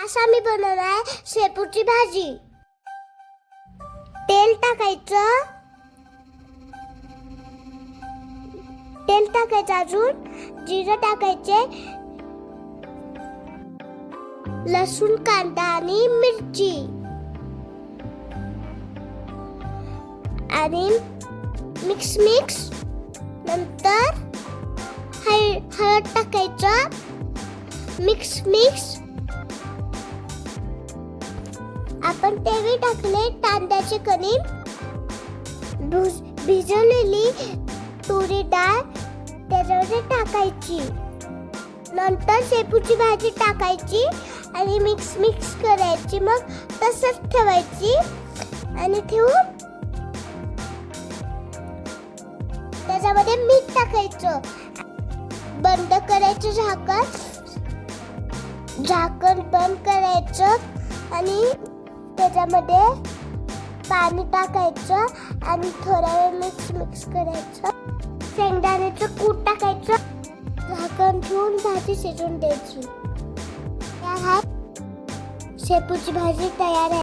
आज आम्ही बनवणार आहे शेपूची भाजी. तेल टाकायचं, अजून जिरं टाकायचे, लसूण, कांदा आणि मिरची आणि मिक्स नंतर हळद टाकायचं. मिक्स आपण तेही टाकले तांदळाचे कणिक, भिजवलेली तुरी डाळ त्याच्यामध्ये टाकायची. नंतर शेपूची भाजी टाकायची आणि मिक्स करायची. मग तसंच ठेवायची आणि ठेवून त्याच्यामध्ये मीठ टाकायचं. बंद करायचं, झाकण बंद करायचं आणि त्याच्यामध्ये पाणी टाकायचं आणि थोडा वेळ मिक्स करायचं. शेंगदाण्याचं कूट टाकायचं, झाकण ठेवून भाजी शिजवून द्यायची. शेपूची भाजी तयार आहे.